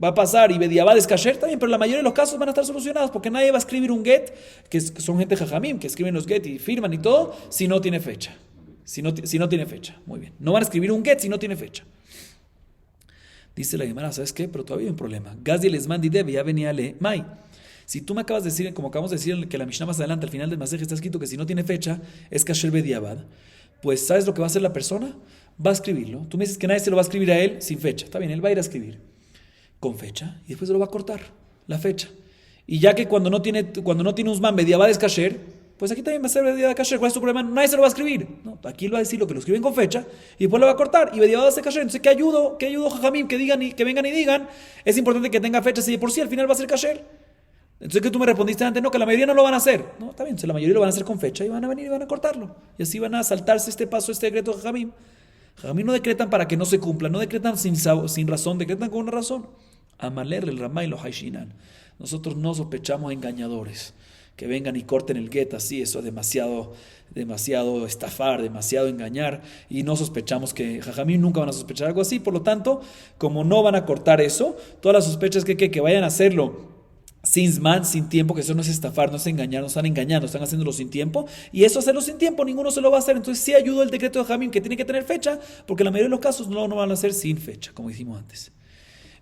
va a pasar y bediabad es kasher también, pero la mayoría de los casos van a estar solucionados porque nadie va a escribir un get, que son gente jajamim, que escriben los get y firman y todo, si no tiene fecha. Si no tiene fecha. Muy bien. No van a escribir un get si no tiene fecha. Dice la Gemara, ¿sabes qué? Pero todavía hay un problema. Gazi les mandi debe, ya venía le mai. Si tú me acabas de decir, como acabamos de decir que la Mishnah más adelante, al final del Masej está escrito que si no tiene fecha, es kasher bediabad, pues ¿sabes lo que va a hacer la persona? Va a escribirlo. Tú me dices que nadie se lo va a escribir a él sin fecha. Está bien, él va a ir a escribir con fecha y después se lo va a cortar, la fecha. Y ya que cuando no tiene Uzman bediabad es kasher, pues aquí también va a ser bediabad kasher. ¿Cuál es tu problema? Nadie se lo va a escribir. No, aquí lo va a decir lo que lo escriben con fecha y después lo va a cortar y bediabad va a ser kasher. Entonces, ¿qué ayudo Jajamim? Que vengan y digan, es importante que tenga fecha si de por sí al final va a ser kasher. Entonces, ¿qué tú me respondiste antes? No, que la mayoría no lo van a hacer. No, está bien, entonces la mayoría lo van a hacer con fecha y van a venir y van a cortarlo. Y así van a saltarse este paso, este decreto de Jajamim. Jajamim no decretan para que no se cumpla, no decretan sin razón, decretan con una razón. Amaler el Ramá y los Haishinan. Nosotros no sospechamos engañadores que vengan y corten el get así, eso es demasiado estafar, demasiado engañar, y no sospechamos que Jajamim nunca van a sospechar algo así. Por lo tanto, como no van a cortar eso, todas las sospechas que vayan a hacerlo sin tiempo, que eso no es estafar, no es engañar, no están engañando, están haciéndolo sin tiempo, y eso hacerlo sin tiempo, ninguno se lo va a hacer. Entonces sí ayudó el decreto de Jajamim, que tiene que tener fecha, porque la mayoría de los casos no van a hacer sin fecha, como dijimos antes.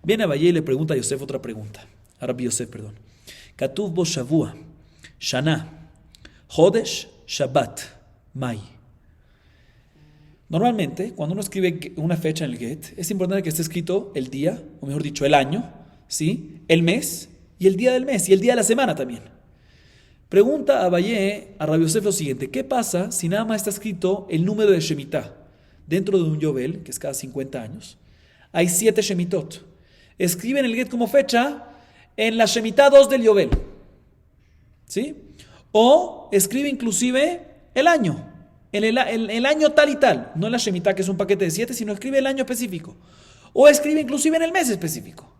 Viene Abaye y le pregunta a Yosef otra pregunta, a Rabbi Yosef, perdón. Katuv bo Shavua, Shana, Hodesh, Shabbat, Mai. Normalmente, cuando uno escribe una fecha en el get, es importante que esté escrito el día, o mejor dicho, el año, ¿sí? El mes, y el día del mes, y el día de la semana también. Pregunta a Abaye, a Rabbi Yosef, lo siguiente: ¿qué pasa si nada más está escrito el número de Shemitah? Dentro de un Yovel, que es cada 50 años, hay 7 Shemitot. Escriben el get como fecha en la Shemitah 2 del Yovel, ¿sí? O escribe inclusive el año, el año tal y tal, no en la Shemitah, que es un paquete de 7, sino escribe el año específico. O escribe inclusive en el mes específico.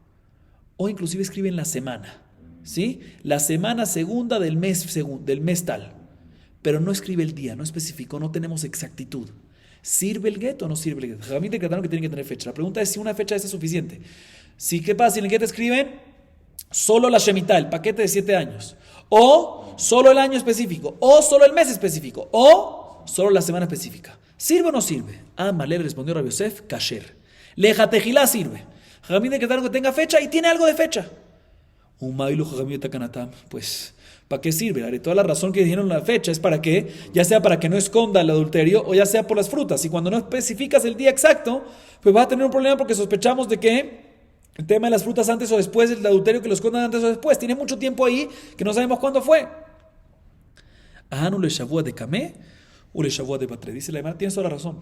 O inclusive escribe en la semana, ¿sí? La semana segunda del mes tal. Pero no escribe el día, no especificó, no tenemos exactitud. ¿Sirve el get o no sirve el get? Jajamim decretaron que tiene que tener fecha. La pregunta es si una fecha esa es suficiente. Si, ¿qué pasa si en el get escriben solo la Shemitah, el paquete de 7 años? O solo el año específico, o solo el mes específico, o solo la semana específica. ¿Sirve o no sirve? Malé le respondió Rabbi Yosef, kasher. Leja tejilá sirve. Jajamim decretaron que tenga fecha y tiene algo de fecha. Pues, ¿para qué sirve? Toda la razón que dijeron la fecha es para que, ya sea para que no esconda el adulterio o ya sea por las frutas. Y cuando no especificas el día exacto, pues vas a tener un problema porque sospechamos de que el tema de las frutas antes o después, el adulterio que lo escondan antes o después, tiene mucho tiempo ahí que no sabemos cuándo fue. Le Shavua de Kameh o le Shavua de Batre. Dice la hermana, tienes toda la razón.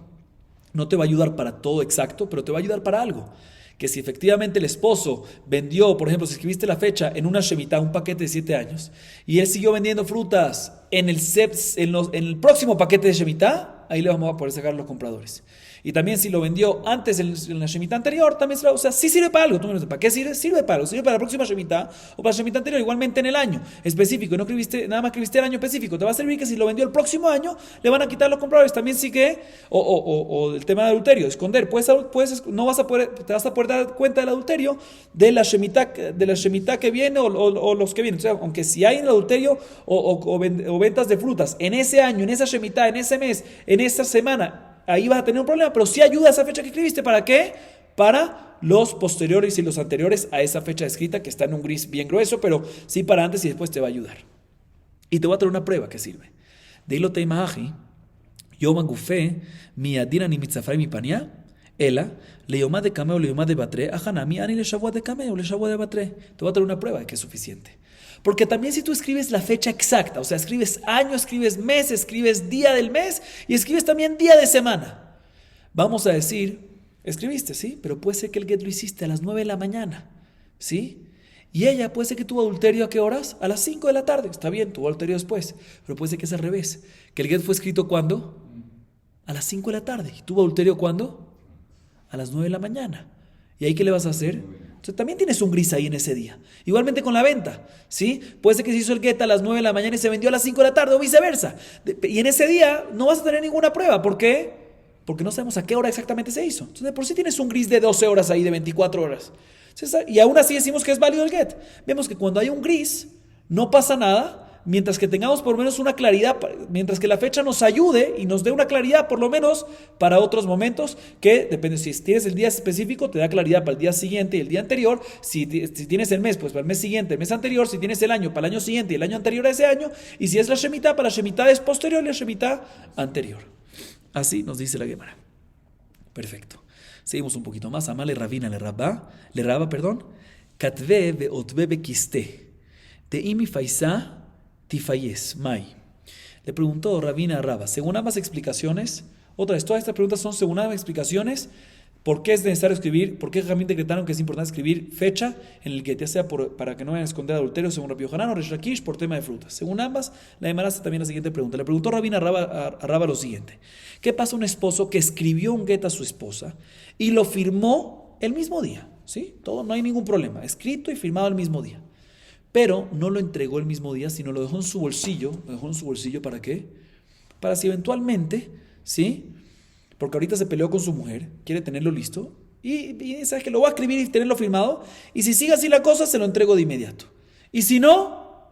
No te va a ayudar para todo exacto, pero te va a ayudar para algo. Que si efectivamente el esposo vendió, por ejemplo, si escribiste la fecha en una Shemitah, un paquete de 7 años, y él siguió vendiendo frutas en el próximo paquete de Shemitah, ahí le vamos a poder sacar los compradores. Y también si lo vendió antes en la Shemitah anterior, también o sea, sí sirve para algo. ¿Tú me dices, ¿para qué sirve? Sirve para algo. Sirve para la próxima Shemitah o para la Shemitah anterior, igualmente en el año específico. No escribiste, nada más escribiste el año específico. Te va a servir que si lo vendió el próximo año, le van a quitar los compradores. También sí que, o el tema de adulterio, esconder. No vas a poder, te vas a poder dar cuenta del adulterio de la Shemitah que viene o los que vienen. O sea, aunque si hay en el adulterio o ventas de frutas en ese año, en esa Shemitah, en ese mes, en esa semana, ahí vas a tener un problema, pero sí ayuda a esa fecha que escribiste. ¿Para qué? Para los posteriores y los anteriores a esa fecha escrita, que está en un gris bien grueso, pero sí para antes y después te va a ayudar. Y te voy a traer una prueba que sirve. Deilo teimahaji, yoman gufe, mi adina ni mitzafray mi pania, ela, leyomá de cameo, leyomá de batre, ajanami, ani le shavua de cameo, le shavua de batre. Te voy a traer una prueba de que es suficiente. Porque también si tú escribes la fecha exacta, o sea, escribes año, escribes mes, escribes día del mes y escribes también día de semana, vamos a decir, escribiste, ¿sí? Pero puede ser que el get lo hiciste a las 9 de la mañana, ¿sí? Y ella puede ser que tuvo adulterio ¿a qué horas? A las 5 de la tarde, está bien, tuvo adulterio después, pero puede ser que es al revés, que el get fue escrito ¿cuándo? A las 5 de la tarde. ¿Y tuvo adulterio cuándo? A las 9 de la mañana. ¿Y ahí qué le vas a hacer? Entonces, también tienes un gris ahí en ese día. Igualmente con la venta, ¿sí? Puede ser que se hizo el get a las 9 de la mañana y se vendió a las 5 de la tarde o viceversa. Y en ese día no vas a tener ninguna prueba. ¿Por qué? Porque no sabemos a qué hora exactamente se hizo. Entonces, por sí tienes un gris de 12 horas ahí, de 24 horas. Y aún así decimos que es válido el get. Vemos que cuando hay un gris, no pasa nada, mientras que tengamos por lo menos una claridad, mientras que la fecha nos ayude y nos dé una claridad por lo menos para otros momentos, que depende, si tienes el día específico te da claridad para el día siguiente y el día anterior. Si tienes el mes, pues para el mes siguiente, el mes anterior. Si tienes el año, para el año siguiente y el año anterior a ese año. Y si es la Shemitah, para la Shemitah es posterior y la Shemitah anterior. Así nos dice la Gemara. Perfecto. Seguimos un poquito más. Amale Ravina le Rabba, Katve ve otve be kiste de imi faisa tifayes mai. Le preguntó Ravina a Rabba, según ambas explicaciones, otra vez, todas estas preguntas son según ambas explicaciones, ¿Por qué es necesario escribir? ¿Por qué Jajamim decretaron que es importante escribir fecha en el get? Ya sea para que no vayan a esconder adulterio, según Rabbi Yohanan, o Resh Lakish, por tema de frutas. Según ambas, la Gemara hace también la siguiente pregunta. Le preguntó Rabina a Raba lo siguiente: ¿qué pasa a un esposo que escribió un get a su esposa y lo firmó el mismo día? ¿Sí? Todo, no hay ningún problema. Escrito y firmado el mismo día. Pero no lo entregó el mismo día, sino lo dejó en su bolsillo. ¿Lo dejó en su bolsillo para qué? Para si eventualmente, ¿sí? Porque ahorita se peleó con su mujer, quiere tenerlo listo, y sabes que lo voy a escribir y tenerlo firmado, y si sigue así la cosa, se lo entrego de inmediato. Y si no,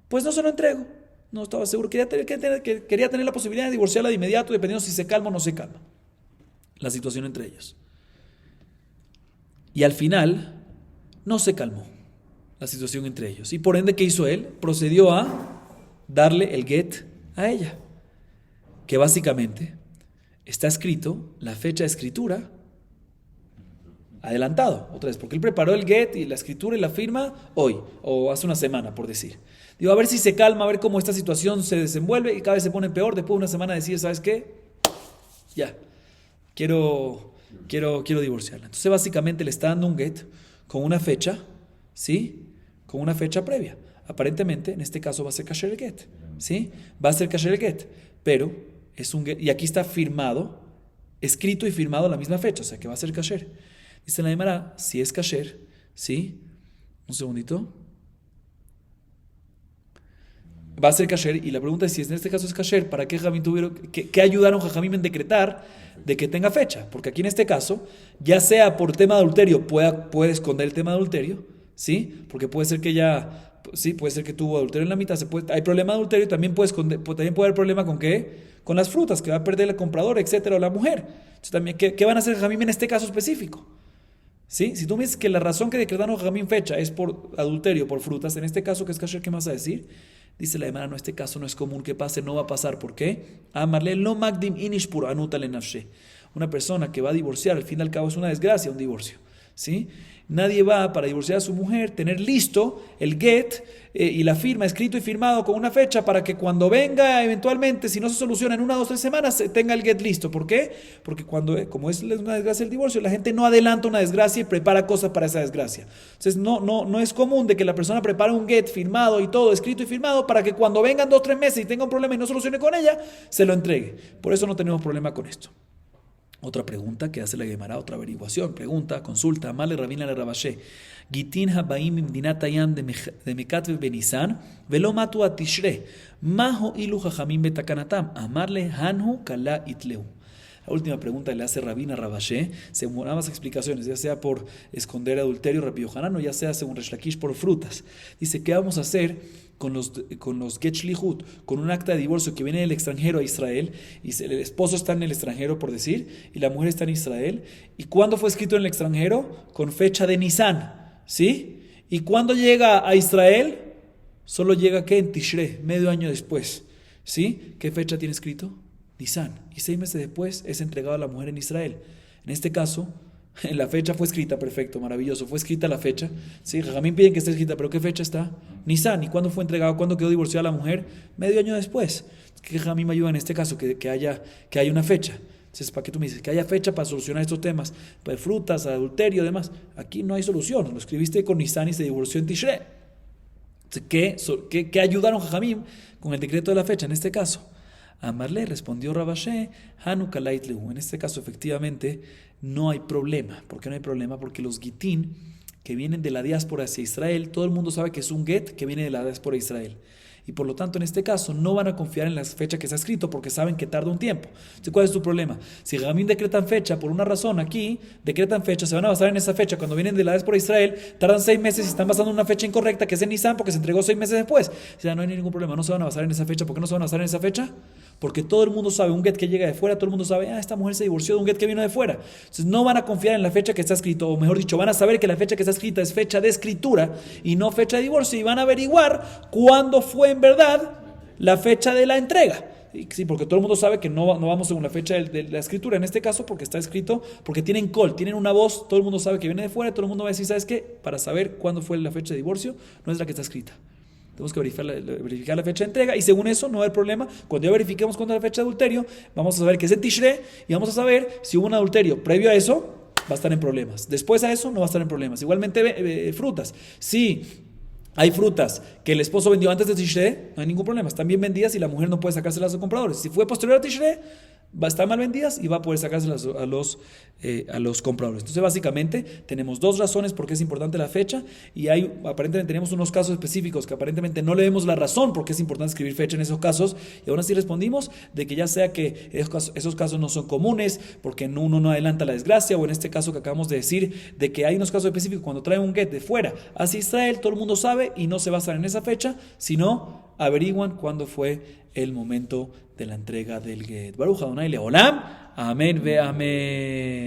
pues no se lo entrego. No estaba seguro, quería tener la posibilidad de divorciarla de inmediato, dependiendo si se calma o no se calma la situación entre ellos. Y al final, no se calmó la situación entre ellos. Y por ende, ¿qué hizo él? Procedió a darle el get a ella, que básicamente está escrito la fecha de escritura adelantado, otra vez, porque él preparó el get y la escritura y la firma hoy, o hace una semana, por decir. Digo, a ver si se calma, a ver cómo esta situación se desenvuelve y cada vez se pone peor. Después de una semana decir, ¿sabes qué? Ya, quiero divorciarla. Entonces básicamente le está dando un get con una fecha, ¿sí? Con una fecha previa. Aparentemente, en este caso va a ser kasher el get, ¿sí? Va a ser kasher el get, pero es un get, y aquí está firmado, escrito y firmado a la misma fecha, o sea que va a ser kasher. Dice la Gemara, si es kasher, ¿sí? Un segundito. Va a ser kasher, y la pregunta es si en este caso es kasher, ¿para qué Jajamim qué ayudaron Jajamim en decretar de que tenga fecha? Porque aquí en este caso, ya sea por tema de adulterio, puede esconder el tema de adulterio, ¿sí? Porque puede ser que ya, sí, puede ser que tuvo adulterio en la mitad, hay problema de adulterio, también puede haber problema con ¿qué? Con las frutas, que va a perder el comprador, etcétera, o la mujer. Entonces también, ¿qué van a hacer Jajamim en este caso específico? ¿Sí? Si tú me dices que la razón que decretaron Jajamim fecha es por adulterio, por frutas, en este caso que es kasher, ¿qué más vas a decir? Dice la Gemara, no, este caso no es común que pase, no va a pasar. ¿Por qué? Amarle lo magdim inish pur anutale nafshe. Una persona que va a divorciar, al fin y al cabo es una desgracia un divorcio, ¿sí? Nadie va para divorciar a su mujer, tener listo el get y la firma, escrito y firmado con una fecha para que cuando venga eventualmente, si no se soluciona en 1, 2, 3 semanas, tenga el get listo. ¿Por qué? Porque como es una desgracia el divorcio, la gente no adelanta una desgracia y prepara cosas para esa desgracia. Entonces no es común de que la persona prepare un get firmado y todo, escrito y firmado, para que cuando vengan 2, 3 meses y tenga un problema y no solucione con ella, se lo entregue. Por eso no tenemos problema con esto. Otra pregunta que hace la Gemara, otra averiguación, pregunta, consulta, Amale Rabina le Rabashe, Gitin habaim imdinat hayam de Mekatve benisan, velo matu a Tishre, maho ilu jajamim betakanatam, amarle hanhu kala itleu. La última pregunta que le hace Rabina Rabashe, según ambas explicaciones, ya sea por esconder adulterio, Rabbi Yohanan, o ya sea según Resh Lakish por frutas. Dice, ¿qué vamos a hacer con los get shlihut, con un acta de divorcio que viene del extranjero a Israel, y el esposo está en el extranjero, por decir, y la mujer está en Israel? ¿Y cuándo fue escrito en el extranjero? Con fecha de Nisan, ¿sí? ¿Y cuándo llega a Israel? Solo llega, ¿qué? En Tishre, medio año después, ¿sí? ¿Qué fecha tiene escrito? Nisan. Y 6 meses después es entregado a la mujer en Israel. En este caso, la fecha fue escrita, perfecto, maravilloso, fue escrita la fecha. Sí, Jajamim piden que esté escrita, pero ¿qué fecha está? Nisan. ¿Y cuándo fue entregado? ¿Cuándo quedó divorciada la mujer? Medio año después. ¿Qué Jajamim ayuda en este caso? Que haya una fecha. Entonces, ¿para qué tú me dices? Que haya fecha para solucionar estos temas, de frutas, adulterio, demás. Aquí no hay solución. Lo escribiste con Nisan y se divorció en Tishrei. ¿Qué ayudaron Jajamim con el decreto de la fecha en este caso? Amarle respondió Rabashe, Hanukkah Lehu. En este caso, efectivamente, no hay problema. ¿Por qué no hay problema? Porque los gitín que vienen de la diáspora hacia Israel, todo el mundo sabe que es un get que viene de la diáspora de Israel. Y por lo tanto, en este caso, no van a confiar en la fecha que se ha escrito porque saben que tarda un tiempo. Entonces, ¿cuál es tu problema? Si Jajamim decretan fecha por una razón aquí, decretan fecha, se van a basar en esa fecha. Cuando vienen de la diáspora de Israel, tardan 6 meses y están basando en una fecha incorrecta que es en Nisan porque se entregó 6 meses después. O sea, no hay ningún problema, no se van a basar en esa fecha. ¿Por qué no se van a basar en esa fecha? Porque todo el mundo sabe, un get que llega de fuera, todo el mundo sabe, esta mujer se divorció de un get que vino de fuera. Entonces no van a confiar en la fecha que está escrito, o mejor dicho, van a saber que la fecha que está escrita es fecha de escritura y no fecha de divorcio, y van a averiguar cuándo fue en verdad la fecha de la entrega. Sí, porque todo el mundo sabe que no vamos según la fecha de la escritura, en este caso porque está escrito, porque tienen call, tienen una voz, todo el mundo sabe que viene de fuera, todo el mundo va a decir, ¿sabes qué? Para saber cuándo fue la fecha de divorcio, no es la que está escrita. Tenemos que verificar la fecha de entrega y según eso no va a haber problema. Cuando ya verifiquemos cuándo es la fecha de adulterio, vamos a saber que es en Tishrei y vamos a saber si hubo un adulterio previo a eso, va a estar en problemas. Después a eso no va a estar en problemas. Igualmente frutas. Si hay frutas que el esposo vendió antes de Tishrei, no hay ningún problema. Están bien vendidas y la mujer no puede sacárselas a los compradores. Si fue posterior a Tishrei, va a estar mal vendidas y va a poder sacárselas a los compradores. Entonces, básicamente, tenemos dos razones por qué es importante la fecha y aparentemente tenemos unos casos específicos que aparentemente no le vemos la razón por qué es importante escribir fecha en esos casos y aún así respondimos de que ya sea que esos casos no son comunes porque uno no adelanta la desgracia o en este caso que acabamos de decir de que hay unos casos específicos cuando traen un get de fuera hacia Israel, todo el mundo sabe y no se basan en esa fecha, sino averiguan cuándo fue el momento de la entrega del get. Baruch Adonai Leolam. Amén ve amén.